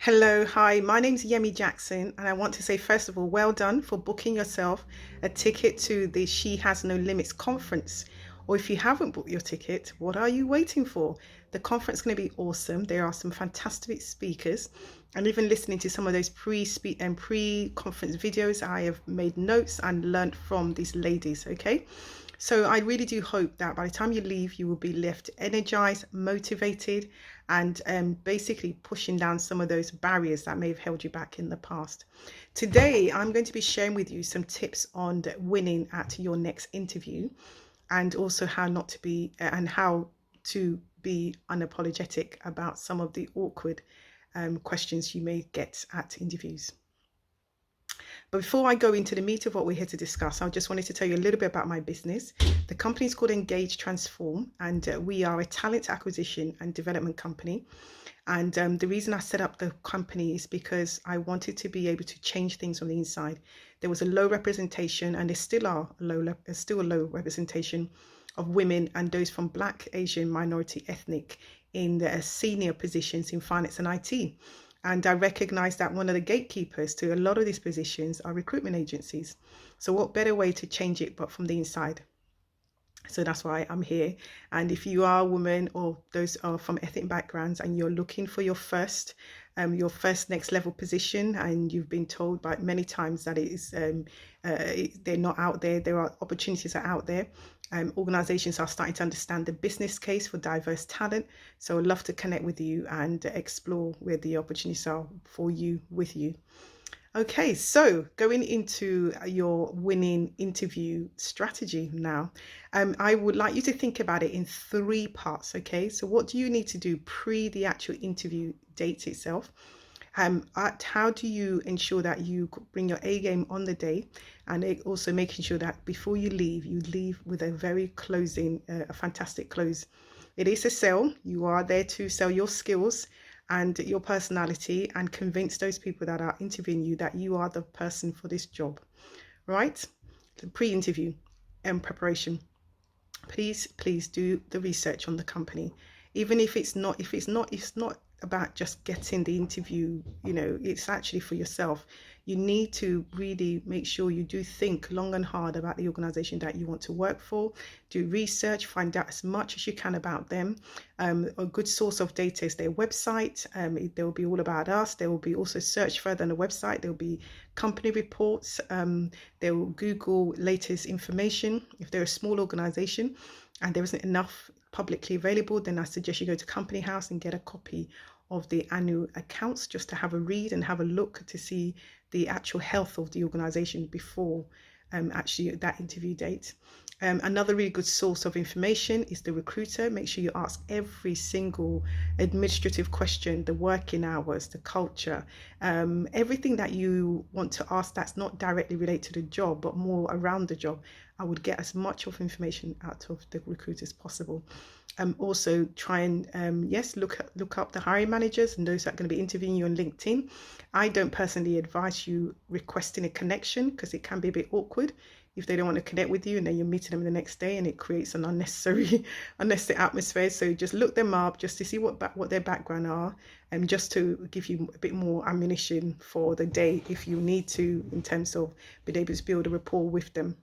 Hello, hi, my name's Yemi Jackson, and I want to say, first of all, well done for booking yourself a ticket to the She Has No Limits conference. Or if you haven't booked your ticket, what are you waiting for? The conference is going to be awesome. There are some fantastic speakers, and even listening to some of those pre-speak and pre-conference videos, I have made notes and learned from these ladies. Okay, so I really do hope that by the time you leave, you will be left energized, motivated, and basically pushing down some of those barriers that may have held you back in the past. Today, I'm going to be sharing with you some tips on winning at your next interview, and also how not to be and how to be unapologetic about some of the awkward questions you may get at interviews. But before I go into the meat of what we're here to discuss, I just wanted to tell you a little bit about my business. The company is called Engage Transform, and we are a talent acquisition and development company. And the reason I set up the company is because I wanted to be able to change things on the inside. There was a low representation, and there still are still a low representation of women and those from Black, Asian, minority, ethnic in the senior positions in finance and IT. And I recognize that one of the gatekeepers to a lot of these positions are recruitment agencies. So what better way to change it but from the inside? So that's why I'm here. And if you are a woman or those are from ethnic backgrounds and you're looking for your first next level position, and you've been told by many times that they're not out there, there are opportunities are out there. Organizations are starting to understand the business case for diverse talent. So I'd love to connect with you and explore where the opportunities are for you, with you. Okay, so going into your winning interview strategy now, I would like you to think about it in three parts. Okay, so what do you need to do pre the actual interview date itself? How do you ensure that you bring your A game on the day, and also making sure that before you leave with a very a fantastic close. It is a sell. You are there to sell your skills and your personality and convince those people that are interviewing you that you are the person for this job, right? The pre-interview and preparation. Please do the research on the company. Even if it's not about just getting the interview, it's actually for yourself. You need to really make sure you do think long and hard about the organization that you want to work for. Do research, find out as much as you can about them. A good source of data is their website. There will be all about us. There will be also search further on the website. There will be company reports. They will Google latest information. If they're a small organization and there isn't enough publicly available, then I suggest you go to Company House and get a copy of the annual accounts just to have a read and have a look to see the actual health of the organization before actually that interview date. Another really good source of information is the recruiter. Make sure you ask every single administrative question, the working hours, the culture, everything that you want to ask that's not directly related to the job, but more around the job. I would get as much of information out of the recruiter as possible. Also try and yes, look up the hiring managers and those that are going to be interviewing you on LinkedIn. I don't personally advise you requesting a connection because it can be a bit awkward if they don't want to connect with you and then you're meeting them the next day, and it creates an unnecessary atmosphere. So just look them up just to see what their background are, and just to give you a bit more ammunition for the day if you need to, in terms of being able to build a rapport with them.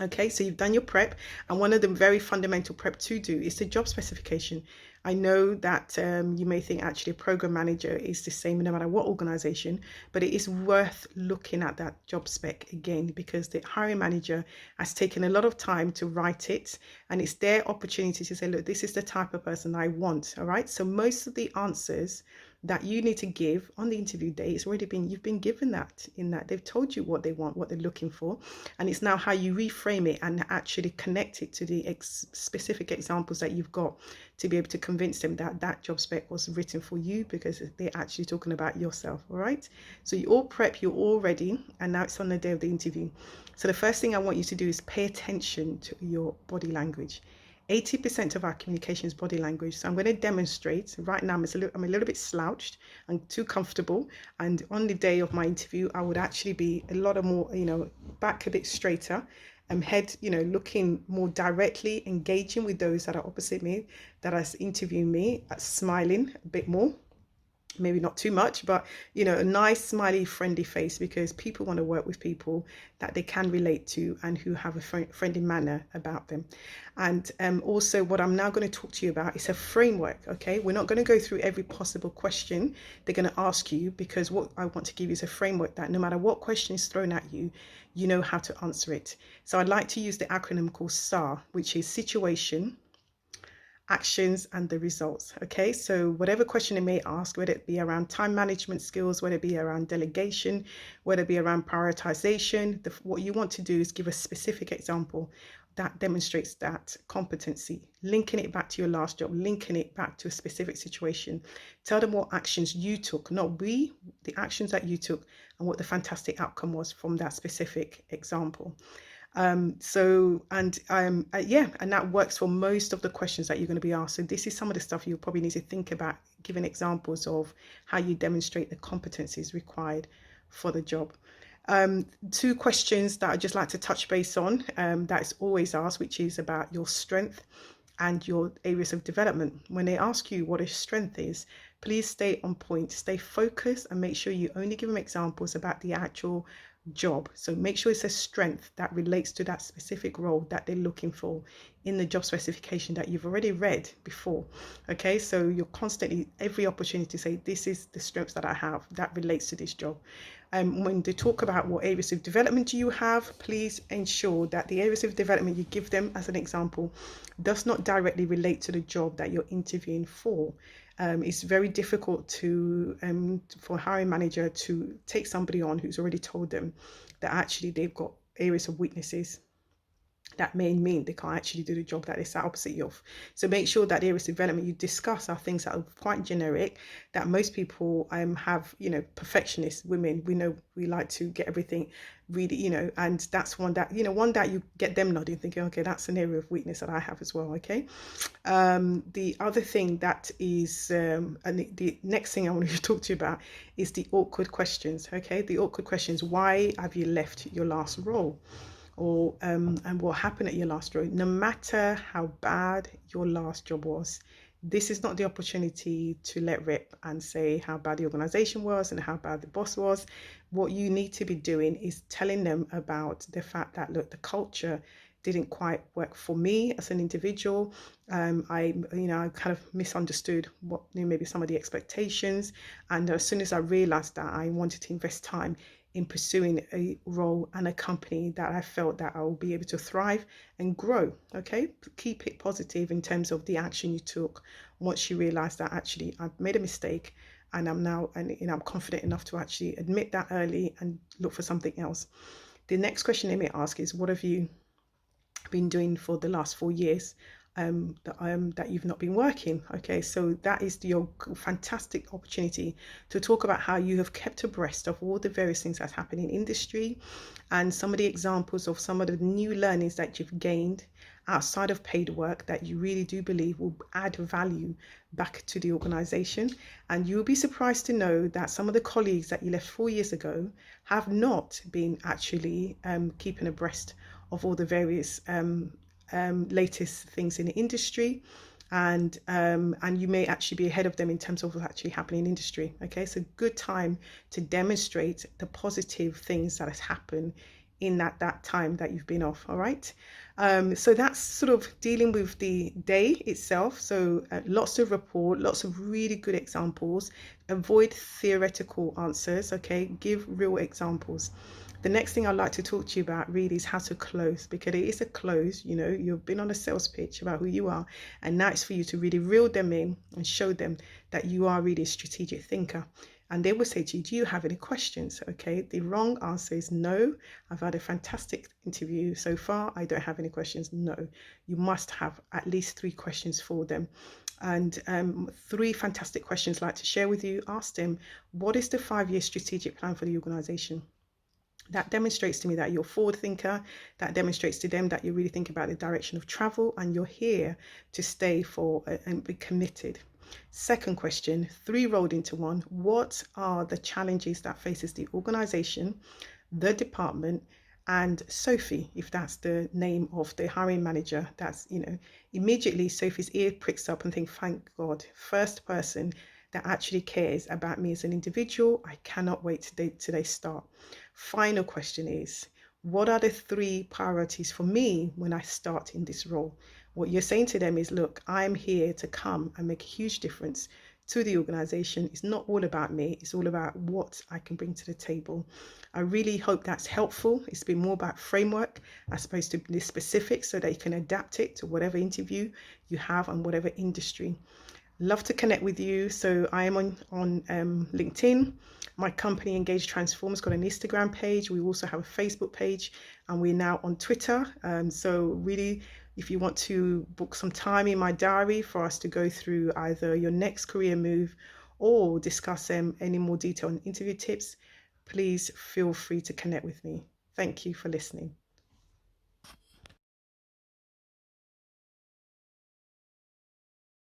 Okay, so you've done your prep, and one of the very fundamental prep to do is the job specification. I know that you may think actually a program manager is the same no matter what organization, but it is worth looking at that job spec again, because the hiring manager has taken a lot of time to write it, and it's their opportunity to say, look, this is the type of person I want. All right, so most of the answers that you need to give on the interview day, you've been given that, in that they've told you what they want, what they're looking for, and it's now how you reframe it and actually connect it to the specific examples that you've got to be able to convince them that that job spec was written for you, because they're actually talking about yourself. All right, so you all prep, you're all ready, and now it's on the day of the interview. So the first thing I want you to do is pay attention to your body language. 80% of our communication is body language. So I'm going to demonstrate right now. I'm a little bit slouched and too comfortable. And on the day of my interview, I would actually be a lot of more, back a bit straighter, head, looking more directly, engaging with those that are opposite me, that are interviewing me, smiling a bit more. maybe not too much, but a nice, smiley, friendly face, because people want to work with people that they can relate to and who have a friendly manner about them. And also, what I'm now going to talk to you about is a framework. Okay, we're not going to go through every possible question they're going to ask you, because what I want to give you is a framework that no matter what question is thrown at you, you know how to answer it. So I'd like to use the acronym called STAR, which is situation, actions, and the results. Okay, so whatever question they may ask, whether it be around time management skills, whether it be around delegation, whether it be around prioritization, what you want to do is give a specific example that demonstrates that competency, linking it back to your last job, linking it back to a specific situation. Tell them what actions you took, not we, the actions that you took, and what the fantastic outcome was from that specific example. Yeah, and that works for most of the questions that you're going to be asked. So this is some of the stuff you probably need to think about, giving examples of how you demonstrate the competencies required for the job. Two questions that I'd just like to touch base on, that's always asked, which is about your strength and your areas of development. When they ask you what a strength is, please stay on point, stay focused, and make sure you only give them examples about the actual job. So make sure it's a strength that relates to that specific role that they're looking for in the job specification that you've already read before. Okay, so you're constantly, every opportunity to say, this is the strengths that I have that relates to this job. When they talk about what areas of development do you have, please ensure that the areas of development you give them as an example does not directly relate to the job that you're interviewing for. It's very difficult for a hiring manager to take somebody on who's already told them that actually they've got areas of weaknesses that may mean they can't actually do the job that they set opposite of. So make sure that the areas of development you discuss are things that are quite generic, that most people have, perfectionist women, we know we like to get everything really, and that's one that you get them nodding, thinking, okay, that's an area of weakness that I have as well. Okay. The other thing that is, and the next thing I want to talk to you about is the awkward questions. Okay. The awkward questions. Why have you left your last role? Or and what happened at your last role? No matter how bad your last job was, this is not the opportunity to let rip and say how bad the organization was and how bad the boss was. What you need to be doing is telling them about the fact that, look, the culture didn't quite work for me as an individual. I kind of misunderstood what maybe some of the expectations, and as soon as I realized that, I wanted to invest time in pursuing a role and a company that I felt that I will be able to thrive and grow. Okay, keep it positive in terms of the action you took once you realize that actually I've made a mistake, and I'm confident enough to actually admit that early and look for something else. The next question they may ask is, what have you been doing for the last 4 years that you've not been working? Okay, so that is your fantastic opportunity to talk about how you have kept abreast of all the various things that's happening in industry, and some of the examples of some of the new learnings that you've gained outside of paid work that you really do believe will add value back to the organization. And you'll be surprised to know that some of the colleagues that you left 4 years ago have not been actually keeping abreast of all the various latest things in the industry, and you may actually be ahead of them in terms of what's actually happening in industry. Okay, so good time to demonstrate the positive things that has happened in that time that you've been off. All right, so that's sort of dealing with the day itself. So lots of report, lots of really good examples. Avoid theoretical answers. Okay, give real examples. The next thing I'd like to talk to you about really is how to close, because it is a close. You've been on a sales pitch about who you are, and now it's for you to really reel them in and show them that you are really a strategic thinker. And they will say to you, do you have any questions? Okay, the wrong answer is no. I've had a fantastic interview so far. I don't have any questions. No, you must have at least 3 questions for them. And 3 fantastic questions I'd like to share with you. Ask them, what is the 5-year strategic plan for the organization? That demonstrates to me that you're a forward thinker. That demonstrates to them that you really think about the direction of travel, and you're here to stay for and be committed. Second question, 3 rolled into one. What are the challenges that faces the organization, the department, and Sophie, if that's the name of the hiring manager? That's, immediately Sophie's ear pricks up and think, thank God, first person that actually cares about me as an individual. I cannot wait till they start. Final question is, what are the 3 priorities for me when I start in this role? What you're saying to them is, look, I'm here to come and make a huge difference to the organization. It's not all about me, it's all about what I can bring to the table. I really hope that's helpful. It's been more about framework as opposed to the specifics, so that you can adapt it to whatever interview you have and whatever industry. Love to connect with you. So I am on LinkedIn. My company Engage Transforms got an Instagram page. We also have a Facebook page, and we're now on Twitter. So really, if you want to book some time in my diary for us to go through either your next career move or discuss any more detail on interview tips, please feel free to connect with me. Thank you for listening.